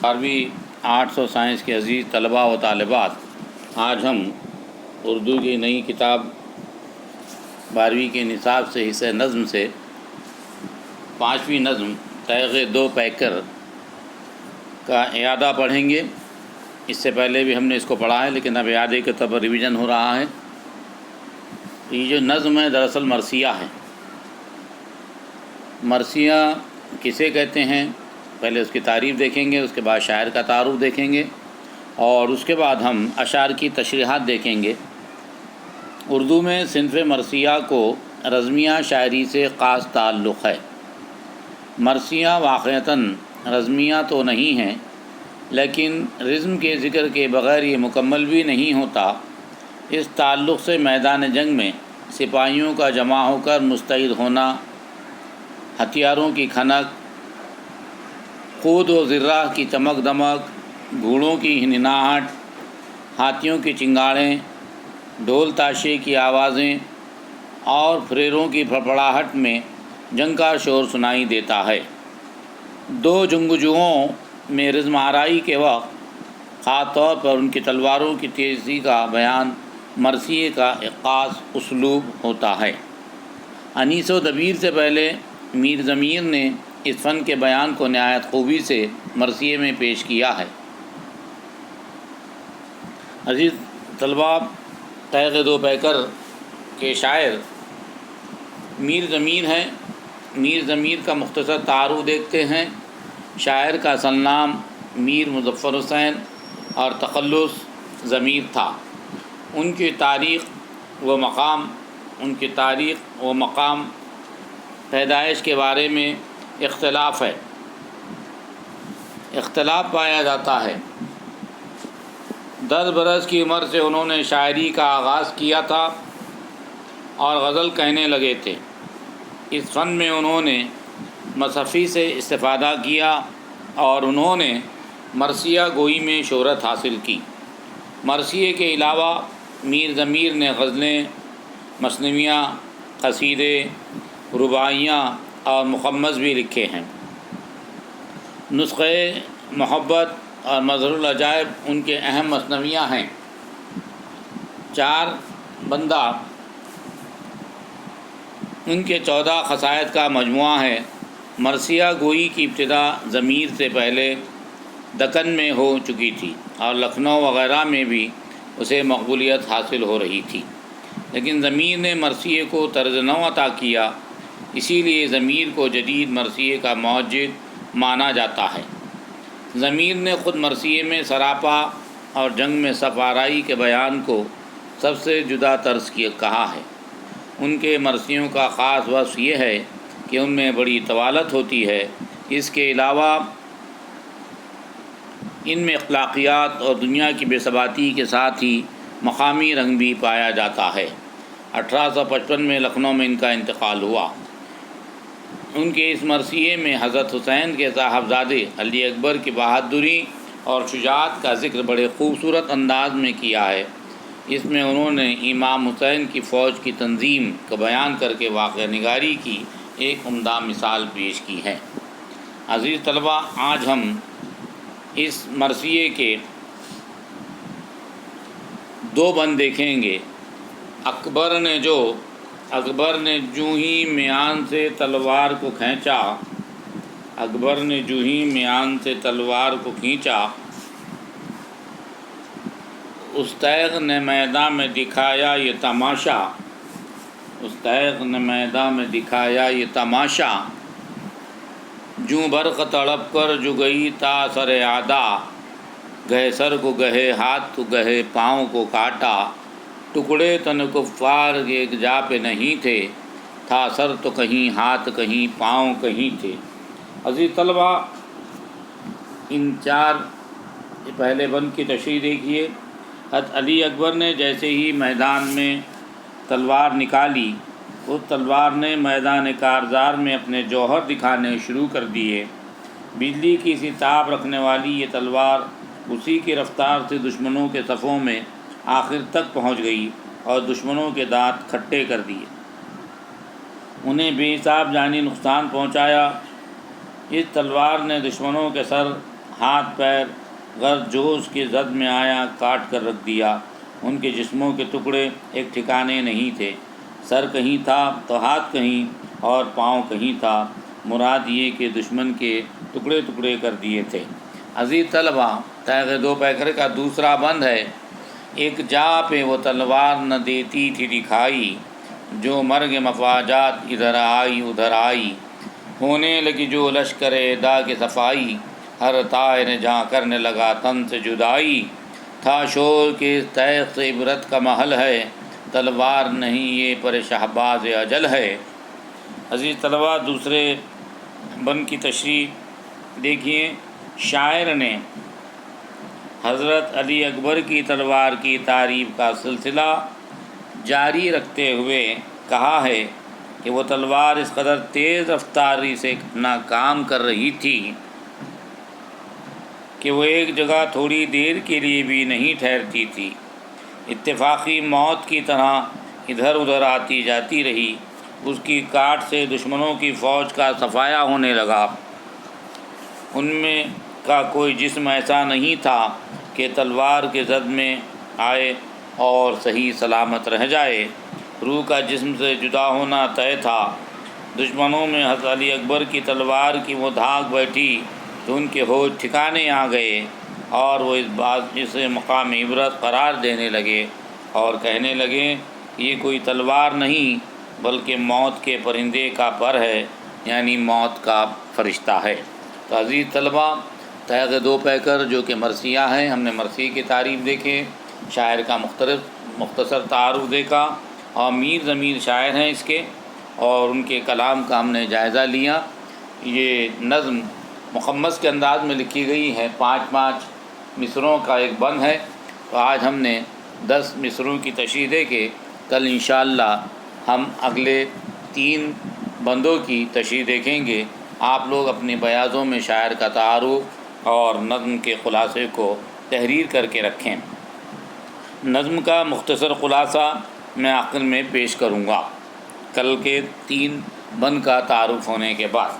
12ویں arts اور science کے عزیز طلباء و طالبات، آج ہم اردو کی نئی کتاب 12ویں کے نصاب سے حصہ نظم سے 5ویں نظم تیغ دو پیکر کا اعادہ پڑھیں گے۔ اس سے پہلے بھی ہم نے اس کو پڑھا ہے، لیکن اب اعادے کے طور پر ریویژن ہو رہا ہے۔ یہ جو نظم ہے دراصل مرثیہ ہے۔ مرثیہ کسے کہتے ہیں، پہلے اس کی تعریف دیکھیں گے، اس کے بعد شاعر کا تعارف دیکھیں گے، اور اس کے بعد ہم اشعار کی تشریحات دیکھیں گے۔ اردو میں صنف مرثیہ کو رزمیہ شاعری سے خاص تعلق ہے۔ مرثیہ واقعتاً رزمیہ تو نہیں ہیں، لیکن رزم کے ذکر کے بغیر یہ مکمل بھی نہیں ہوتا۔ اس تعلق سے میدان جنگ میں سپاہیوں کا جمع ہو کر مستعد ہونا، ہتھیاروں کی کھنک، خود و ذرہ کی چمک دمک، گھوڑوں کی ہنہناہٹ، ہاتھیوں کی چنگاڑیں، ڈھول تاشے کی آوازیں اور فریروں کی پھڑپڑاہٹ میں جنگ کا شور سنائی دیتا ہے۔ دو جنگجوؤں میں رزم آرائی کے وقت خاص طور پر ان کی تلواروں کی تیزی کا بیان مرثیے کا ایک خاص اسلوب ہوتا ہے۔ انیس و دبیر سے پہلے میر ضمیر نے اس فن کے بیان کو نہایت خوبی سے مرثیے میں پیش کیا ہے۔ عزیز طلباء، تیغ دو پیکر کے شاعر میر ضمیر ہیں۔ میر ضمیر کا مختصر تعارف دیکھتے ہیں۔ شاعر کا اصل نام میر مظفر حسین اور تخلص ضمیر تھا۔ ان کی تاریخ و مقام پیدائش کے بارے میں اختلاف پایا جاتا ہے۔ 10 برس کی عمر سے انہوں نے شاعری کا آغاز کیا تھا اور غزل کہنے لگے تھے۔ اس فن میں انہوں نے مصحفی سے استفادہ کیا اور انہوں نے مرثیہ گوئی میں شہرت حاصل کی۔ مرثیے کے علاوہ میر ضمیر نے غزلیں، مثنویاں، قصیدے، رباعیاں اور مخمس بھی لکھے ہیں۔ نسخۂ محبت اور مظہر العجائب ان کے اہم مثنویاں ہیں۔ 4 بندہ ان کے 14 قصائد کا مجموعہ ہے۔ مرثیہ گوئی کی ابتدا ضمیر سے پہلے دکن میں ہو چکی تھی اور لکھنؤ وغیرہ میں بھی اسے مقبولیت حاصل ہو رہی تھی، لیکن ضمیر نے مرثیے کو طرز نو عطا کیا، اسی لیے ضمیر کو جدید مرثیے کا موجد مانا جاتا ہے۔ ضمیر نے خود مرثیے میں سراپا اور جنگ میں صف آرائی کے بیان کو سب سے جدا طرز کہا ہے۔ ان کے مرثیوں کا خاص وصف یہ ہے کہ ان میں بڑی طوالت ہوتی ہے۔ اس کے علاوہ ان میں اخلاقیات اور دنیا کی بے ثباتی کے ساتھ ہی مقامی رنگ بھی پایا جاتا ہے۔ 1855 میں لکھنؤ میں ان کا انتقال ہوا۔ ان کے اس مرثیے میں حضرت حسین کے صاحبزادے علی اکبر کی بہادری اور شجاعت کا ذکر بڑے خوبصورت انداز میں کیا ہے۔ اس میں انہوں نے امام حسین کی فوج کی تنظیم کا بیان کر کے واقعہ نگاری کی ایک عمدہ مثال پیش کی ہے۔ عزیز طلباء، آج ہم اس مرثیے کے 2 بند دیکھیں گے۔ اکبر نے جوں ہی میان سے تلوار کو کھینچا، اکبر نے جوں ہی میان سے تلوار کو کھینچا، اس تیغ نے میدان میں دکھایا یہ تماشا، اس تیغ نے میدان میں دکھایا یہ تماشا، جوں برق تڑپ کر جو گئی تا سر اعدا، گہے سر کو گہے ہاتھ کو گہے پاؤں کو کاٹا، ٹکڑے تن کفار ایک جا پہ نہیں تھے، تھا سر تو کہیں ہاتھ کہیں پاؤں کہیں تھے۔ عزیز طلباء، ان 4 پہلے بند کی تشریح دیکھیے۔ حضرت علی اکبر نے جیسے ہی میدان میں تلوار نکالی، اس تلوار نے میدان کارزار میں اپنے جوہر دکھانے شروع کر دیے۔ بجلی کی سی تاب رکھنے والی یہ تلوار اسی کی رفتار سے دشمنوں کے صفوں میں آخر تک پہنچ گئی اور دشمنوں کے دانت کھٹے کر دیے، انہیں بے حساب جانی نقصان پہنچایا۔ اس تلوار نے دشمنوں کے سر، ہاتھ پیر غرض جو اس کے زد میں آیا کاٹ کر رکھ دیا۔ ان کے جسموں کے ٹکڑے ایک ٹھکانے نہیں تھے، سر کہیں تھا تو ہاتھ کہیں اور پاؤں کہیں تھا، مراد یہ کہ دشمن کے ٹکڑے ٹکڑے کر دیے تھے۔ عزیز طلبہ، تیغ دو پیکر کا دوسرا بند ہے۔ ایک جا پہ وہ تلوار نہ دیتی تھی دکھائی، جو مرگ مفاجات ادھر آئی ادھر آئی، ہونے لگی جو لشکر دا کے صفائی، ہر طائر جہاں کرنے لگا تن سے جدائی، تھا شور کے تیغ سے عبرت کا محل ہے، تلوار نہیں یہ پر شہباز اجل ہے۔ عزیز طلبہ، دوسرے بند کی تشریح دیکھیے۔ شاعر نے حضرت علی اکبر کی تلوار کی تعریف کا سلسلہ جاری رکھتے ہوئے کہا ہے کہ وہ تلوار اس قدر تیز رفتاری سے اپنا کام کر رہی تھی کہ وہ ایک جگہ تھوڑی دیر کے لیے بھی نہیں ٹھہرتی تھی، اتفاقی موت کی طرح ادھر ادھر آتی جاتی رہی۔ اس کی کاٹ سے دشمنوں کی فوج کا صفایا ہونے لگا۔ ان میں کا کوئی جسم ایسا نہیں تھا کہ تلوار کے زد میں آئے اور صحیح سلامت رہ جائے۔ روح کا جسم سے جدا ہونا طے تھا۔ دشمنوں میں حضرت علی اکبر کی تلوار کی وہ دھاک بیٹھی تو ان کے ہوش ٹھکانے آ گئے اور وہ اس بات اسے مقام عبرت قرار دینے لگے اور کہنے لگے یہ کوئی تلوار نہیں بلکہ موت کے پرندے کا پر ہے، یعنی موت کا فرشتہ ہے۔ تو عزیز طلبہ، تیغ دو پیکر جو کہ مرثیہ ہے، ہم نے مرثی کی تعریف دیکھے، شاعر کا مختصر تعارف دیکھا، اور میر ضمیر شاعر ہیں اس کے، اور ان کے کلام کا ہم نے جائزہ لیا۔ یہ نظم مخمس کے انداز میں لکھی گئی ہے، 5 مصروں کا ایک بند ہے۔ تو آج ہم نے 10 مصروں کی تشریح دے کے کل انشاءاللہ ہم اگلے 3 بندوں کی تشریح دیکھیں گے۔ آپ لوگ اپنے بیاضوں میں شاعر کا تعارف اور نظم کے خلاصے کو تحریر کر کے رکھیں۔ نظم کا مختصر خلاصہ میں آخر میں پیش کروں گا کل کے 3 بند کا تعارف ہونے کے بعد۔